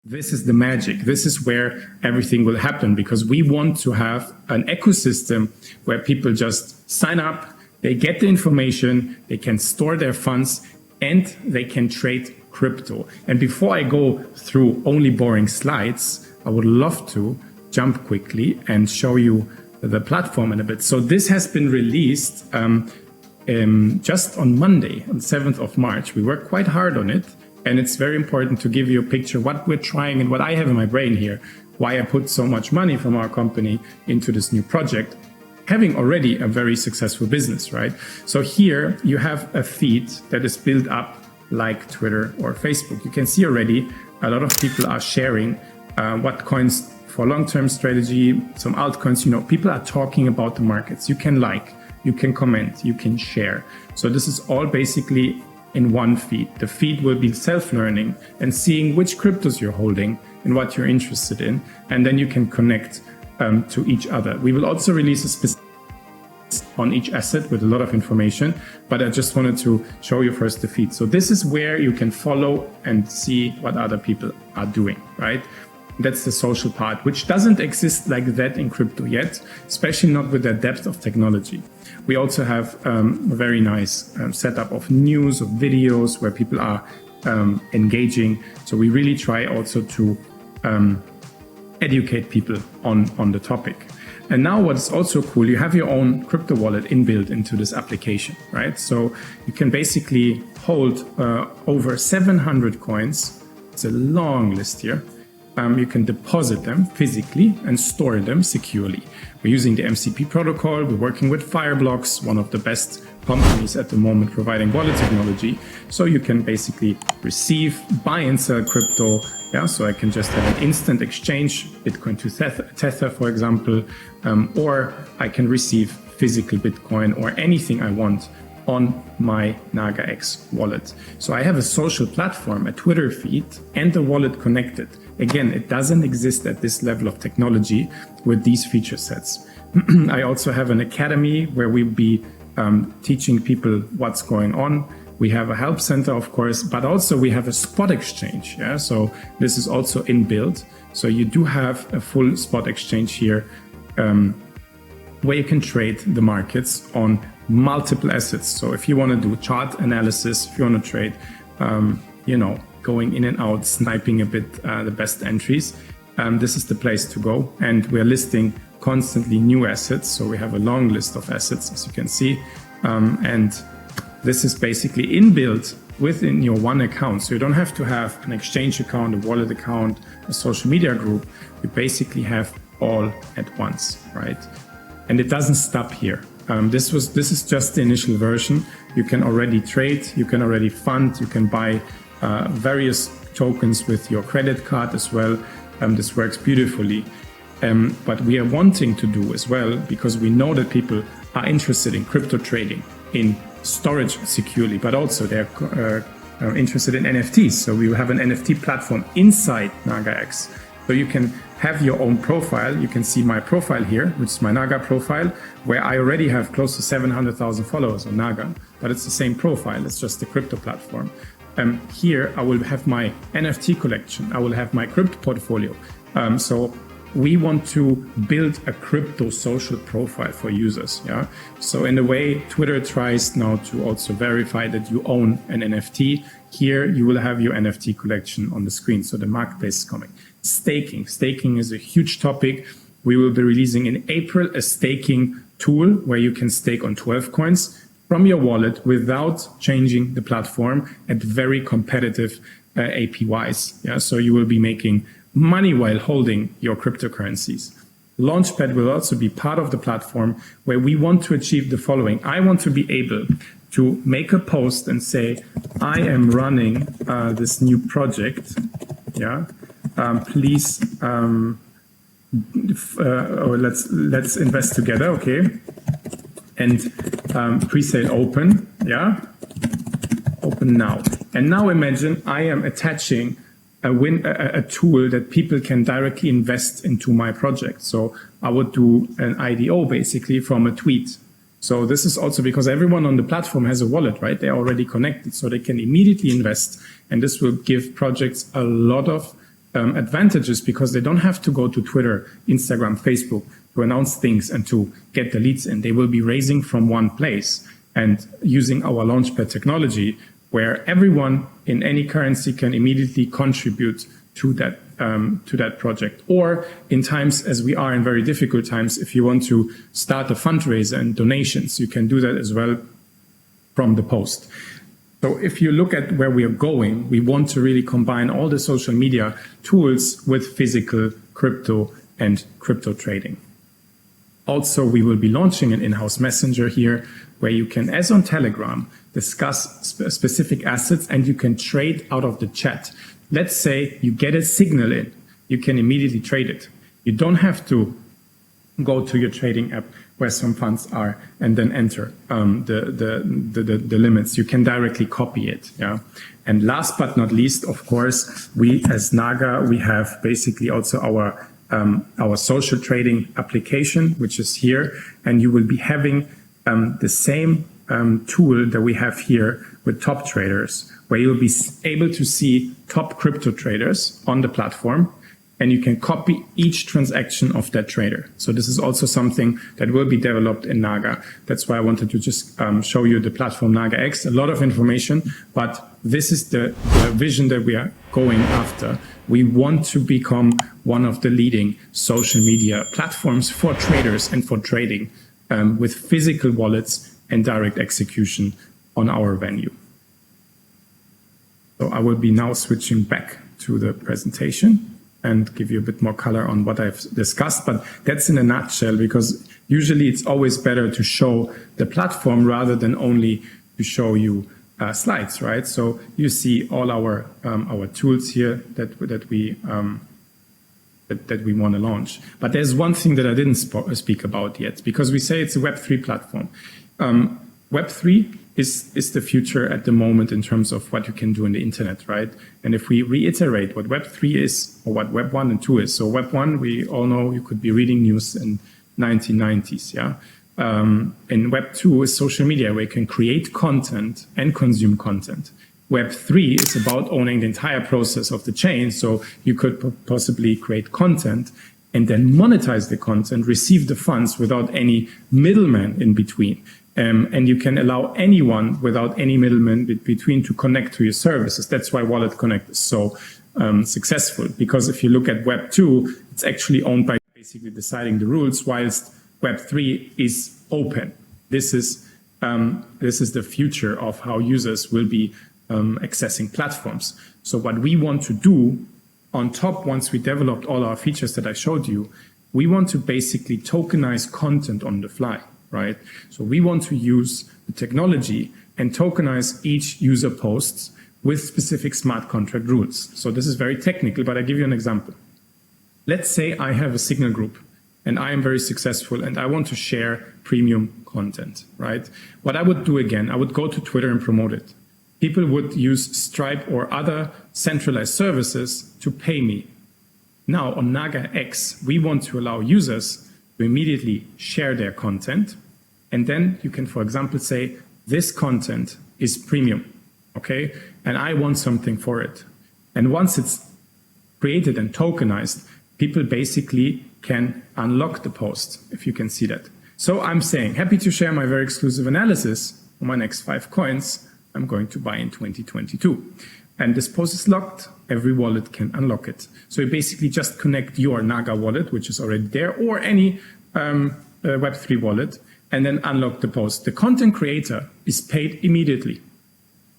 This is the magic. This is where everything will happen, because we want to have an ecosystem where people just sign up, they get the information, they can store their funds, and they can trade crypto. And before I go through only boring slides, I would love to jump quickly and show you the platform in a bit. So this has been released just on Monday, on 7th of March. We worked quite hard on it. And it's very important to give you a picture what we're trying and what I have in my brain here, why I put so much money from our company into this new project, having already a very successful business, right? So here you have a feed that is built up like Twitter or Facebook. You can see already a lot of people are sharing what coins for long-term strategy, some altcoins, people are talking about the markets. You can like, you can comment, you can share. So this is all basically in one feed. The feed will be self-learning and seeing which cryptos you're holding and what you're interested in. And then you can connect to each other. We will also release a specific on each asset with a lot of information, but I just wanted to show you first the feed. So this is where you can follow and see what other people are doing, right? That's the social part, which doesn't exist like that in crypto yet, especially not with the depth of technology. We also have a very nice setup of news, of videos where people are engaging. So we really try also to educate people on the topic. And now what's also cool, you have your own crypto wallet inbuilt into this application, right? So you can basically hold over 700 coins. It's a long list here. You can deposit them physically and store them securely. We're using the MCP protocol. We're working with Fireblocks, one of the best companies at the moment providing wallet technology. So you can basically receive, buy and sell crypto. Yeah, so I can just have an instant exchange, Bitcoin to Tether, for example, or I can receive physical Bitcoin or anything I want on my NagaX wallet. So I have a social platform, a Twitter feed, and a wallet connected. Again, it doesn't exist at this level of technology with these feature sets. I also have an academy where we'll be teaching people what's going on. We have a help center, of course, but also we have a spot exchange. Yeah, so this is also inbuilt. So you do have a full spot exchange here where you can trade the markets on multiple assets. So if you want to do chart analysis, if you want to trade, going in and out, sniping a bit the best entries, this is the place to go. And we're listing constantly new assets. So we have a long list of assets, as you can see. And this is basically inbuilt within your one account. So you don't have to have an exchange account, a wallet account, a social media group. You basically have all at once, right? And it doesn't stop here. This is just the initial version. You can already trade, you can already fund, you can buy various tokens with your credit card as well. This works beautifully. But we are wanting to do as well, because we know that people are interested in crypto trading, in storage securely, but also they're interested in NFTs. So we will have an NFT platform inside NagaX. So you can have your own profile. You can see my profile here, which is my Naga profile, where I already have close to 700,000 followers on Naga, but it's the same profile. It's just a crypto platform. Here I will have my NFT collection. I will have my crypto portfolio. So we want to build a crypto social profile for users. Yeah. So in a way, Twitter tries now to also verify that you own an NFT. Here you will have your NFT collection on the screen. So the marketplace is coming. Staking. Staking is a huge topic. We will be releasing in April a staking tool where you can stake on 12 coins from your wallet without changing the platform at very competitive APYs. Yeah. So you will be making money while holding your cryptocurrencies. Launchpad will also be part of the platform where we want to achieve the following. I want to be able to make a post and say, I am running this new project. Yeah, please, or let's invest together. Okay, and pre-sale open. Yeah, open now. And now imagine I am attaching a tool that people can directly invest into my project. So I would do an IDO basically from a tweet. So this is also because everyone on the platform has a wallet, right? They're already connected, so they can immediately invest. And this will give projects a lot of advantages because they don't have to go to Twitter, Instagram, Facebook to announce things and to get the leads in. They will be raising from one place and using our Launchpad technology where everyone in any currency can immediately contribute to that project. Or in times as we are in very difficult times, if you want to start a fundraiser and donations, you can do that as well from the post. So if you look at where we are going, we want to really combine all the social media tools with physical crypto and crypto trading. Also, we will be launching an in-house messenger here where you can, as on Telegram, discuss specific assets and you can trade out of the chat. Let's say you get a signal in, you can immediately trade it. You don't have to go to your trading app where some funds are and then enter the limits. You can directly copy it. Yeah. And last but not least, of course, we as Naga, we have basically also our social trading application, which is here, and you will be having the same tool that we have here with top traders, where you'll be able to see top crypto traders on the platform, and you can copy each transaction of that trader. So this is also something that will be developed in Naga. That's why I wanted to just show you the platform NAGAX. A lot of information, but this is the vision that we are going after. We want to become one of the leading social media platforms for traders and for trading with physical wallets and direct execution on our venue. So I will be now switching back to the presentation and give you a bit more color on what I've discussed, but that's in a nutshell, because usually it's always better to show the platform rather than only to show you slides, right? So you see all our tools here that we want to launch. But there's one thing that I didn't speak about yet, because we say it's a Web3 platform. Web3 is the future at the moment in terms of what you can do on the internet, right? And if we reiterate what Web3 is, or what Web 1 and 2 is. So Web 1, we all know you could be reading news in 1990s, yeah? And Web 2 is social media, where you can create content and consume content. Web 3 is about owning the entire process of the chain, so you could possibly create content and then monetize the content, receive the funds without any middleman in between. And you can allow anyone without any middleman between to connect to your services. That's why Wallet Connect is so successful, because if you look at Web 2, it's actually owned by basically deciding the rules, whilst Web 3 is open. This is the future of how users will be accessing platforms. So what we want to do on top, once we developed all our features that I showed you, we want to basically tokenize content on the fly. Right? So we want to use the technology and tokenize each user posts with specific smart contract rules. So this is very technical, but I'll give you an example. Let's say I have a Signal group and I am very successful and I want to share premium content, right? What I would do again, I would go to Twitter and promote it. People would use Stripe or other centralized services to pay me. Now on NAGAX, we want to allow users to immediately share their content. And then you can, for example, say, this content is premium, okay? And I want something for it. And once it's created and tokenized, people basically can unlock the post, if you can see that. So I'm saying, happy to share my very exclusive analysis on my next 5 coins I'm going to buy in 2022. And this post is locked. Every wallet can unlock it. So you basically just connect your Naga wallet, which is already there, or any Web3 wallet, and then unlock the post. The content creator is paid immediately.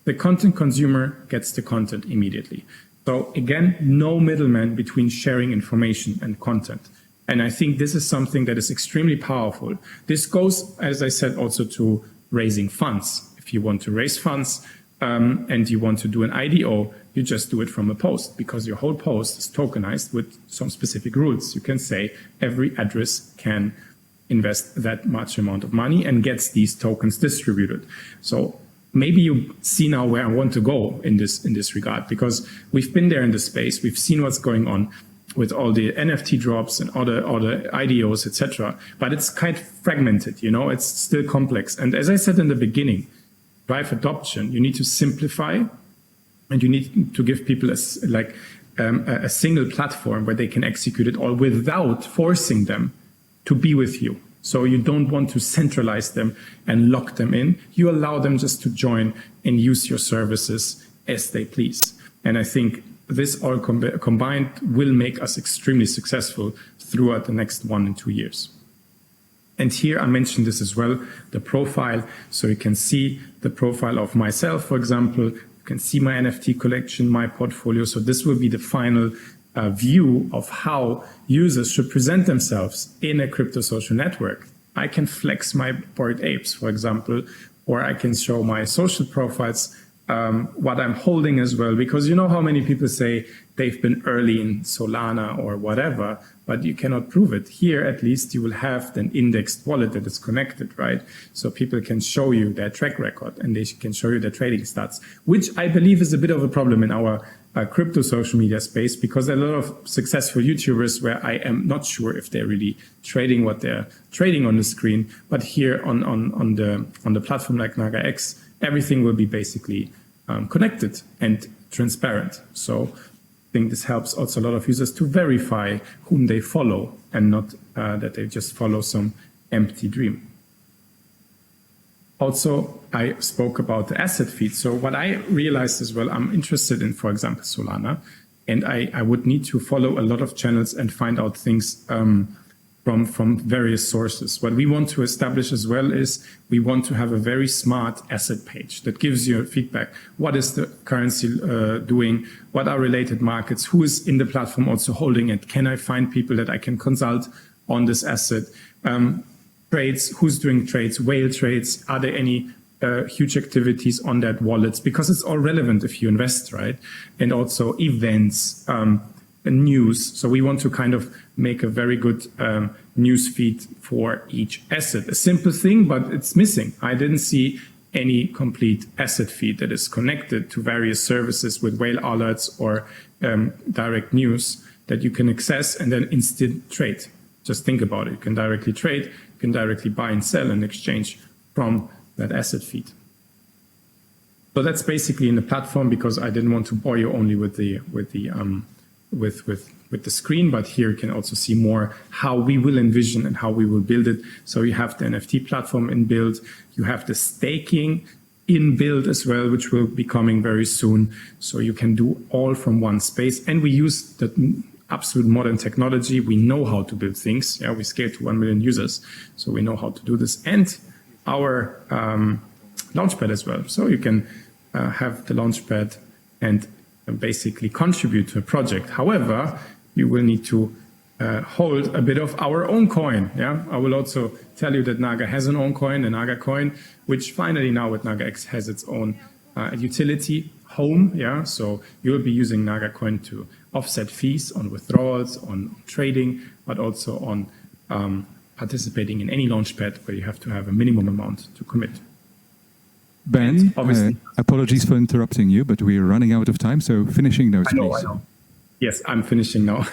The content consumer gets the content immediately. So again, no middleman between sharing information and content. And I think this is something that is extremely powerful. This goes, as I said, also to raising funds. If you want to raise funds and you want to do an IDO, you just do it from a post, because your whole post is tokenized with some specific rules. You can say every address can invest that much amount of money and gets these tokens distributed. So maybe you see now where I want to go in this regard, because we've been there in the space. We've seen what's going on with all the NFT drops and all the IDOs, etc. But it's quite fragmented, you know, it's still complex. And as I said in the beginning, drive adoption, you need to simplify and you need to give people a single platform where they can execute it all without forcing them to be with you. So you don't want to centralize them and lock them in. You allow them just to join and use your services as they please. And I think this all combined will make us extremely successful throughout the next 1 and 2 years. And here I mentioned this as well, the profile. So you can see the profile of myself, for example. You can see my NFT collection, my portfolio. So this will be the final view of how users should present themselves in a crypto social network. I can flex my Bored Apes, for example, or I can show my social profiles, what I'm holding as well, because you know how many people say they've been early in Solana or whatever, but you cannot prove it. Here, at least, you will have an indexed wallet that is connected, right? So people can show you their track record and they can show you their trading stats, which I believe is a bit of a problem in our crypto social media space, because there are a lot of successful YouTubers where I am not sure if they're really trading what they're trading on the screen. But here on the platform like NAGAX, everything will be basically connected and transparent. So I think this helps also a lot of users to verify whom they follow and not that they just follow some empty dream. Also, I spoke about the asset feed. So what I realized as well, I'm interested in, for example, Solana, and I would need to follow a lot of channels and find out things from various sources. What we want to establish as well is we want to have a very smart asset page that gives you feedback. What is the currency doing? What are related markets? Who is in the platform also holding it? Can I find people that I can consult on this asset? Trades, who's doing trades, whale trades? Are there any huge activities on that wallet? Because it's all relevant if you invest, right? And also events, news. So we want to kind of make a very good news feed for each asset. A simple thing, but it's missing. I didn't see any complete asset feed that is connected to various services with whale alerts or direct news that you can access and then instant trade. Just think about it. You can directly trade, you can directly buy and sell and exchange from that asset feed. So that's basically in the platform, because I didn't want to bore you only with the screen, but here you can also see more how we will envision and how we will build it. So you have the NFT platform in build, you have the staking in build as well, which will be coming very soon. So you can do all from one space, and we use the absolute modern technology. We know how to build things. Yeah, we scale to 1 million users, so we know how to do this. And our launchpad as well. So you can have the launchpad and basically contribute to a project. However, you will need to hold a bit of our own coin. Yeah, I will also tell you that Naga has an own coin, the Naga coin, which finally now with NagaX has its own utility home. Yeah, so you will be using Naga coin to offset fees on withdrawals, on trading, but also on participating in any launchpad where you have to have a minimum amount to commit. Ben, apologies for interrupting you, but we're running out of time, so finishing notes, please. I know. Yes, I'm finishing now.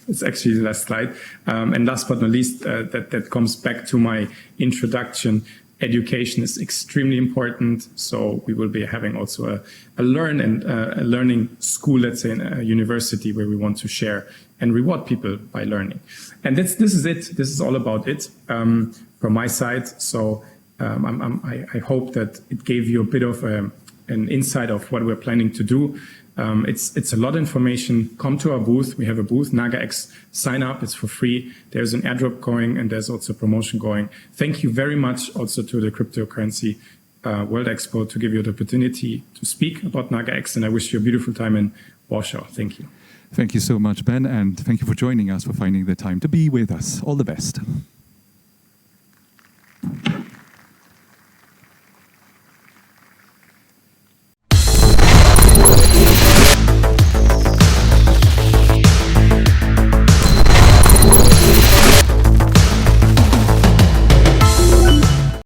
It's actually the last slide. And last but not least, that comes back to my introduction. Education is extremely important. So we will be having also a learning school, let's say, in a university, where we want to share and reward people by learning. And this is it. This is all about it from my side. So I hope that it gave you a bit of an insight of what we're planning to do. It's a lot of information. Come to our booth. We have a booth, NagaX. Sign up. It's for free. There's an airdrop going, and there's also a promotion going. Thank you very much also to the Cryptocurrency World Expo to give you the opportunity to speak about NagaX, and I wish you a beautiful time in Warsaw. Thank you. Thank you so much, Ben, and thank you for joining us, for finding the time to be with us. All the best.